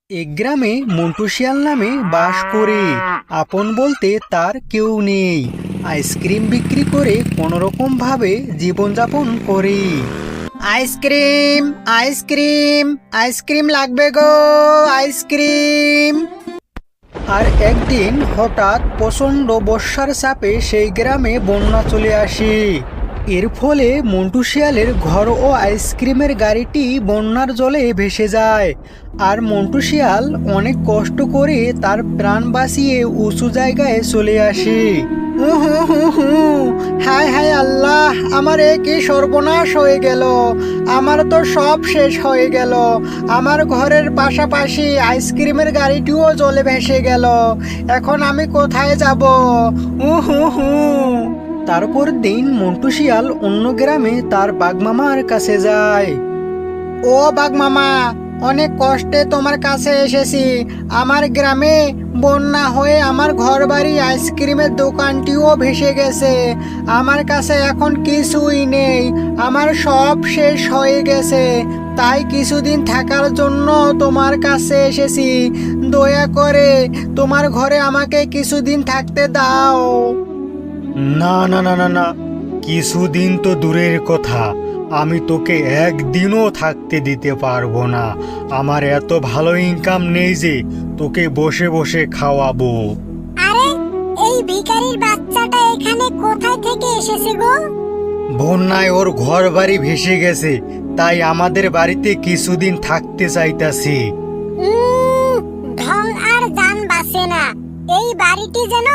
এক গ্রামে মন্টু শিয়াল নামে বাস করে। আপন বলতে তার কেউ নেই। আইসক্রিম বিক্রি করে কোনোরকম ভাবে জীবনযাপন করে। আইসক্রিম, আইসক্রিম, আইসক্রিম লাগবে গো, আইসক্রিম। আর একদিন হঠাৎ প্রচণ্ড বর্ষার চাপে সেই গ্রামে বন্যা চলে আসে। এর ফলে মন্টু শিয়ালের ঘর ও আইসক্রিমের গাড়িটি বন্যার জলে ভেসে যায়। আর মন্টু শিয়াল অনেক কষ্ট করে তার প্রাণ বাঁচিয়ে উঁচু জায়গায় চলে আসে। হু হু হু হু, হায় হায় আল্লাহ, আমার এ কি সর্বনাশ হয়ে গেল। আমার তো সব শেষ হয়ে গেল। আমার ঘরের পাশাপাশি আইসক্রিমের গাড়িটিও জলে ভেসে গেল। এখন আমি কোথায় যাব? হু হু হু। তারপর দিন মন্টু শিয়াল অন্য গ্রামে তার বাঘমামার কাছে যায়। ও বাঘমামা, অনেক কষ্টে তোমার কাছে এসেছি। আমার গ্রামে বন্যা হয়ে আমার ঘর বাড়ি আইসক্রিমের দোকানটিও ভেসে গেছে। আমার কাছে এখন কিছুই নেই। আমার সব শেষ হয়ে গেছে। তাই কিছুদিন থাকার জন্য তোমার কাছে এসেছি। দয়া করে তোমার ঘরে আমাকে কিছুদিন থাকতে দাও। না না না না না, কিছুদিন তো দূরের কথা, আমি তোকে একদিনও থাকতে দিতে পারবো না। আমার এত ভালো ইনকাম নেই যে তোকে বসে বসে খাওয়াবো। আরে, এই ভিখারির বাচ্চাটা এখানে কোথায় থেকে এসেছে গো? বন্যায় ওর ঘর বাড়ি ভেসে গেছে, তাই আমাদের বাড়িতে কিছুদিন থাকতে চাইতাছি। ঢং আর জান বাসে না। এই বাড়িটি যেন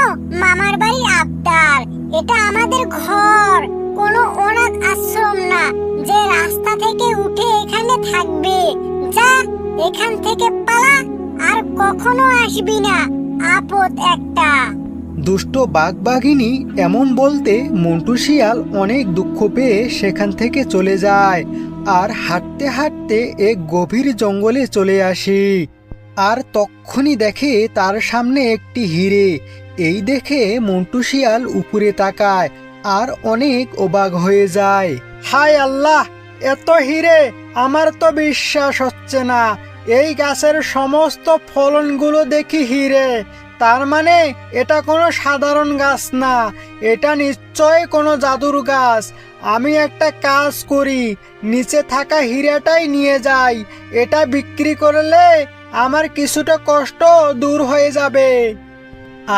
মামার বাড়ি আবদার। এটা আমাদের ঘর, কোনো অনাথ আশ্রম না যে রাস্তা থেকে উঠে এখানে থাকবে। যা, এখান থেকে পালা, আর কখনো আসবি না। আপদ একটা। দুষ্ট বাঘবাঘিনী এমন বলতে মন্টু শিয়াল অনেক দুঃখ পেয়ে সেখান থেকে চলে যায়। আর হাঁটতে হাঁটতে এক গভীর জঙ্গলে চলে আসে। আর তক্ষুনি দেখে তার সামনে একটি হিরে। এই দেখে মন্টু শিয়াল উপরে তাকায় আর অনেক অবাক হয়ে যায়। হায় আল্লাহ, এত হিরে! আমার তো বিশ্বাস হচ্ছে না। এই গাছের সমস্ত ফলনগুলো দেখি হিরে। তার মানে এটা কোনো সাধারণ গাছ না, এটা নিশ্চয় কোনো জাদুর গাছ। আমি একটা কাজ করি, নিচে থাকা হীরাটাই নিয়ে যাই। এটা বিক্রি করলে আমার কিছুটা কষ্ট দূর হয়ে যাবে।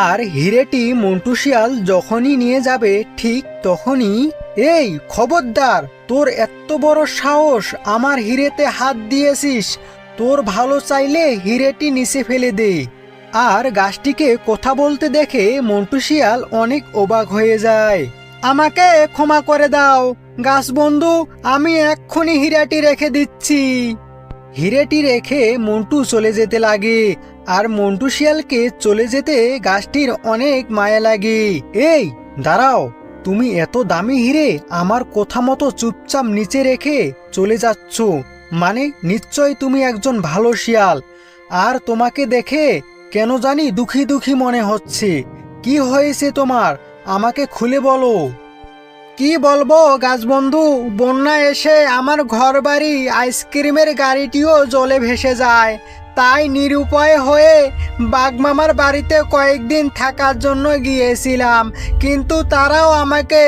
আর হিরেটি মন্টু শিয়াল যখনই নিয়ে যাবে ঠিক তখনই, এই খবরদার, তোর এত বড় সাহস, আমার হিরেতে হাত দিয়েছিস! তোর ভালো চাইলে হিরেটি নিচে ফেলে দে। আর গাছটিকে কথা বলতে দেখে মন্টু শিয়াল অনেক অবাক হয়ে যায়। আমাকে ক্ষমা করে দাও গাছ বন্ধু, আমি এক্ষুনি হীরাটি রেখে দিচ্ছি। হীরেটি রেখে মন্টু চলে যেতে লাগে। আর মন্টু শিয়ালকে চলে যেতে গাছটির অনেক মায়া লাগে। এই দাঁড়াও, তুমি এত দামি হিরে আমার কথা মতো চুপচাপ নিচে রেখে চলে যাচ্ছ, মানে নিশ্চয় তুমি একজন ভালো শিয়াল। আর তোমাকে দেখে কেন জানি দুঃখী দুঃখী মনে হচ্ছে। কি হয়েছে তোমার, আমাকে খুলে বলো। কি বলবো গাছ বন্ধু, বন্যা এসে আমার ঘর বাড়ি আইসক্রিমের গাড়িটিও জলে ভেসে যায়। তাই নিরুপায় হয়ে বাঘমামার বাড়িতে কয়েকদিন থাকার জন্য গিয়েছিলাম, কিন্তু তারাও আমাকে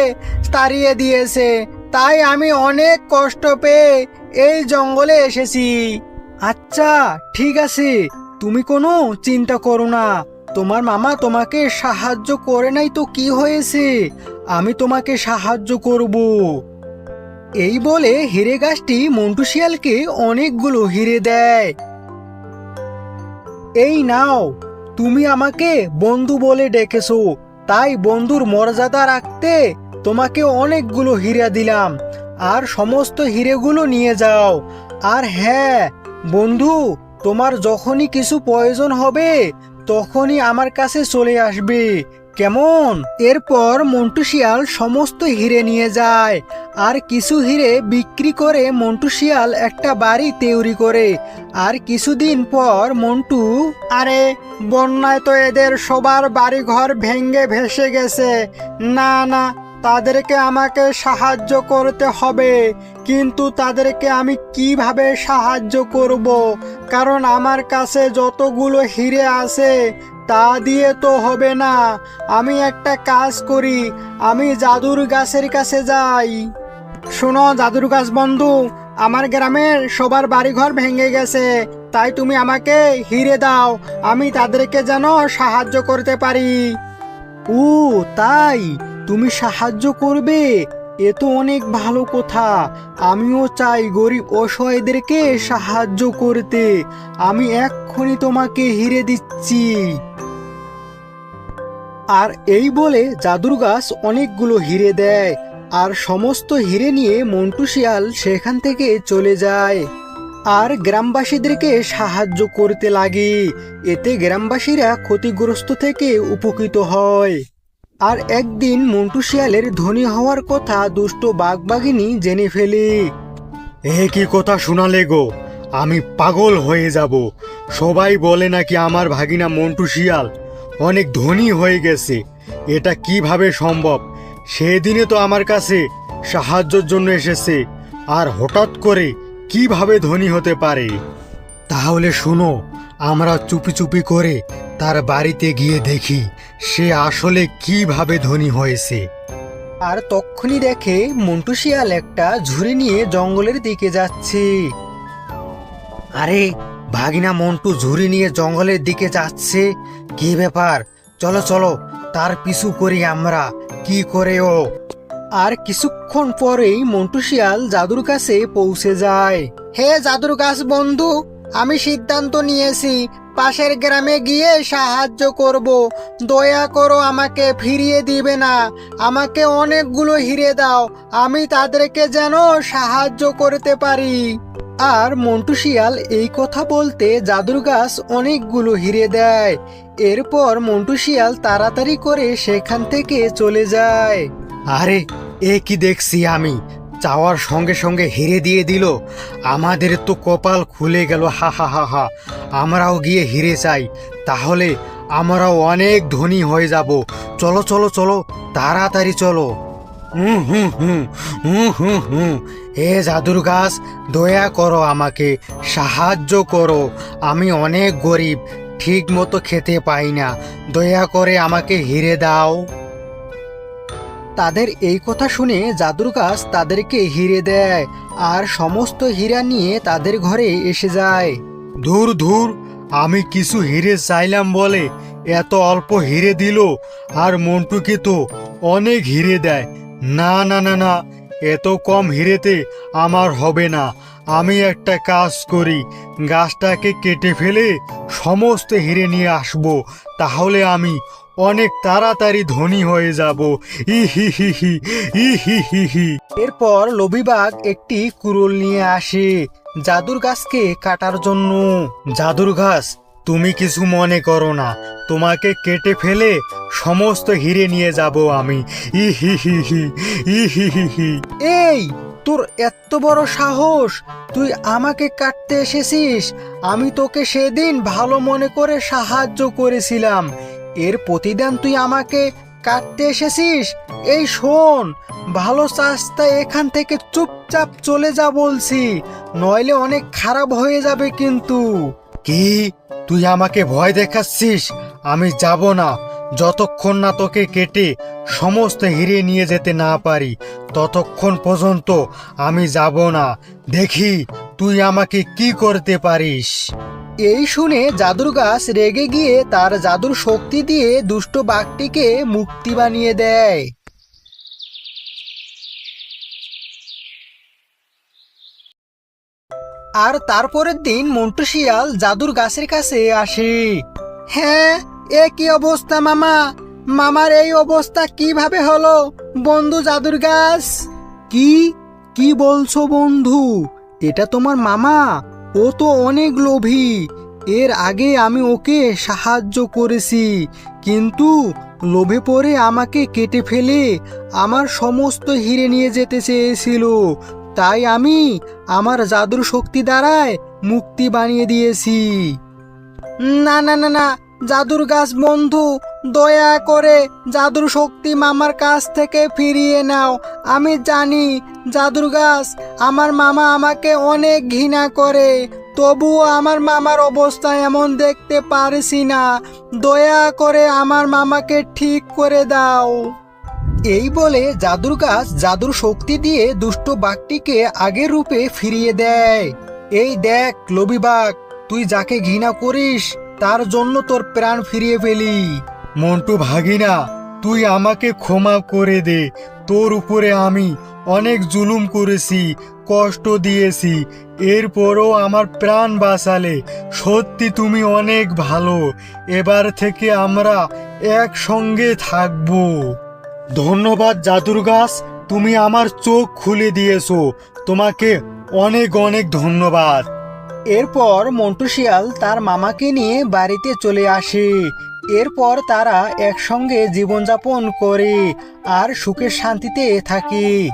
তাড়িয়ে দিয়েছে। তাই আমি অনেক কষ্ট পেয়ে এই জঙ্গলে এসেছি। আচ্ছা ঠিক আছে, তুমি কোনো চিন্তা করো না। তোমার মামা তোমাকে সাহায্য করে নাই তো কি হয়েছে, আমি তোমাকে সাহায্য করব। এই বলে হিরে গাছটি মন্টু শিয়ালকে অনেকগুলো হিরে দেয়। এই নাও, তুমি আমাকে বন্ধু বলে ডেকেছো, তাই বন্ধুর মর্যাদা রাখতে তোমাকে অনেকগুলো হীরা দিলাম। আর সমস্ত হিরেগুলো নিয়ে যাও। আর হ্যাঁ বন্ধু, তোমার যখনই কিছু প্রয়োজন হবে তখনই আমার কাছে চলে আসবে, কেমন? এরপর মন্টু শিয়াল সমস্ত হিরে নিয়ে যায়। আর কিছু হিরে বিক্রি করে মন্টু শিয়াল একটা বাড়ি তৈরি করে। আর কিছুদিন পর মন্টু, আরে বন্যায় তো এদের সবার বাড়ি ঘর ভেঙে ভেসে গেছে। না না, তাদেরকে আমাকে সাহায্য করতে হবে, কিন্তু তাদেরকে আমি কিভাবে সাহায্য করব? কারণ আমার কাছে যতগুলো হিরে আছে তা দিয়ে তো হবে না। আমি একটা কাজ করি, আমি জাদুর গাছের কাছে যাই। শোনো জাদুর গাছ বন্ধু, আমার গ্রামের সবার বাড়িঘর ভেঙে গেছে, তাই তুমি আমাকে হিরে দাও, আমি তাদেরকে যেন সাহায্য করতে পারি। ও তাই, তুমি সাহায্য করবে? এ তো অনেক ভালো কথা। আমিও চাই গরিব অসহায়দেরকে সাহায্য করতে। আমি এক্ষুনি তোমাকে হিরে দিচ্ছি। আর এই বলে জাদুর গাছ অনেকগুলো হিরে দেয়, আর সমস্ত হিরে নিয়ে মন্টু শিয়াল সেখান থেকে চলে যায় আর গ্রামবাসীদেরকে সাহায্য করতে লাগে। এতে গ্রামবাসীরা ক্ষতিগ্রস্ত থেকে উপকৃত হয়। আর একদিন মন্টু শিয়ালের ধনী হওয়ার কথা দুষ্ট বাঘবাঘিনী জেনে ফেলে। এ কি কথা শোনালে গো, আমি পাগল হয়ে যাব। সবাই বলে নাকি আমার ভাগিনা মন্টু শিয়াল অনেক ধনী হয়ে গেছে। এটা কিভাবে সম্ভব? সেদিনে তো আমার কাছে সাহায্যের জন্য এসেছে, আর হঠাৎ করে কিভাবে ধনী হতে পারে? তাহলে শুনো, আমরা চুপি চুপি করে তার বাড়িতে গিয়ে দেখি সে আসলে কিভাবে ধনী হয়েছে। আর তক্ষুনি দেখে মন্টু শিয়াল একটা ঝুড়ি নিয়ে জঙ্গলের দিকে যাচ্ছে। আরে ভাগিনা মন্টু ঝুড়ি নিয়ে জঙ্গলের দিকে যাচ্ছে, কি ব্যাপার? চলো চলো, তার পিছু করি আমরা। কি করে ও? আর কিছুক্ষণ পরেই মন্টু শিয়াল জাদুর কাছে পৌঁছে যায়। হে জাদুর গাছ বন্ধু, আমি সিদ্ধান্ত নিয়েছি পাশের গ্রামে গিয়ে সাহায্য করব। দয়া করো, আমাকে ফিরিয়ে দিবে না। আমাকে অনেকগুলো হিরে দাও, আমি তাদেরকে যেন সাহায্য করতে পারি। আর মন্টু শিয়াল এই কথা বলতে জাদুর গাছ অনেকগুলো হিরে দেয়। এরপর মন্টু শিয়াল তাড়াতাড়ি করে সেখান থেকে চলে যায়। আরে এ কি দেখছি আমি, চাওয়ার সঙ্গে সঙ্গে হিরে দিয়ে দিল। আমাদের তো কপাল খুলে গেল, হা হা হা হা। আমরাও গিয়ে হিরে চাই, তাহলে আমরাও অনেক ধনী হয়ে যাব। চলো চলো চলো, তাড়াতাড়ি চলো। হুম হুম হুম হুম হুম হুম হে জাদুর গাছ, দয়া করো, আমাকে সাহায্য করো। আমি অনেক গরিব, ঠিক মতো খেতে পাই না। দয়া করে আমাকে হিরে দাও। তাদের এই কথা শুনে জাদুর গাছ তাদেরকে হিরে দেয়, আর সমস্ত হীরা নিয়ে তাদের ঘরে এসে যায়। ধুর ধুর, আমি কিছু হিরে চাইলাম বলে এত অল্প হিরে দিল, আর মন্টুকে তো অনেক হিরে দেয়। না না না না, এত কম হিরেতে আমার হবে না। আমি একটা কাজ করি, গাছটাকে কেটে ফেলে সমস্ত হিরে নিয়ে আসবো, তাহলে আমি অনেক তাড়াতাড়ি ধনী হয়ে যাব। ই হি হি হি ই হি হি হি। এরপর লোভী বাঘ একটি কুড়ুল নিয়ে আসে জাদুর গাছকে কাটার জন্য। জাদুর গাছ, তুমি কিছু মনে করো না, তোমাকে কেটে ফেলে সমস্ত হিরে নিয়ে যাব আমি। ই হি হি হি ই হি হি হি। এই, তোর এত বড় সাহস, তুই আমাকে কাটতে এসেছিস? আমি তোকে সেদিন ভালো মনে করে সাহায্য করেছিলাম, এর প্রতিদান তুই আমাকে কাটতে এসেছিস? এই শোন, ভালো চাস্তা এখান থেকে চুপচাপ চলে যা বলছি, নইলে অনেক খারাপ হয়ে যাবে কিন্তু। কি, তুই আমাকে ভয় দেখাচ্ছিস? আমি যাব না, যতক্ষণ না তোকে কেটে সমস্ত হিরে নিয়ে যেতে না পারি ততক্ষণ পর্যন্ত আমি যাব না। দেখি তুই আমাকে কি করতে পারিস। এই শুনে জাদুর গাছ রেগে গিয়ে তার জাদুর শক্তি দিয়ে দুষ্ট বাঘটিকে মুক্তি বানিয়ে দেয়। আর তারপরের দিন মন্টু শিয়াল জাদুর গাছের কাছে আসে। হ্যাঁ, এ কি অবস্থা মামা? মামার এই অবস্থা কিভাবে হলো বন্ধু জাদুর গাছ? কি কি বলছো বন্ধু? এটা তোমার মামা? ও তো অনেক লোভী। এর আগে আমি ওকে সাহায্য করেছি, কিন্তু লোভে পড়ে আমাকে কেটে ফেলে আমার সমস্ত হিরে নিয়ে যেতে চেয়েছিল। তাই আমি আমার জাদুর শক্তি দ্বারায় মুক্তি বানিয়ে দিয়েছি। না না না না, জাদুর গাছ বন্ধু, দয়া করে জাদুর শক্তি মামার কাছ থেকে ফিরিয়ে নাও। আমি জানি জাদুর গাছ আমার মামা আমাকে অনেক ঘৃণা করে, তবুও আমার মামার অবস্থা এমন দেখতে পারছি না। দয়া করে আমার মামাকে ঠিক করে দাও। এই বলে জাদুর গাছ জাদুর শক্তি দিয়ে দুষ্ট বাঘটিকে আগের রূপে ফিরিয়ে দেয়। এই দেখ লোভী বাঘ, তুই যাকে ঘৃণা করিস তার জন্য তোর প্রাণ ফিরিয়ে পেলি। মন্টু ভাগিনা, তুই আমাকে ক্ষমা করে দে। তোর উপরে আমি অনেক জুলুম করেছি, কষ্ট দিয়েছি, এরপরও আমার প্রাণ বাঁচালে। সত্যি তুমি অনেক ভালো। এবার থেকে আমরা একসঙ্গে থাকবো। ধন্যবাদ জাদুর গাছ, তুমি আমার চোখ খুলে দিয়েছো। তোমাকে অনেক অনেক ধন্যবাদ। এরপর মন্টু শিয়াল তার মামাকে নিয়ে বাড়িতে চলে আসে। এরপর তারা একসঙ্গে জীবনযাপন করে আর সুখে শান্তিতে থাকে।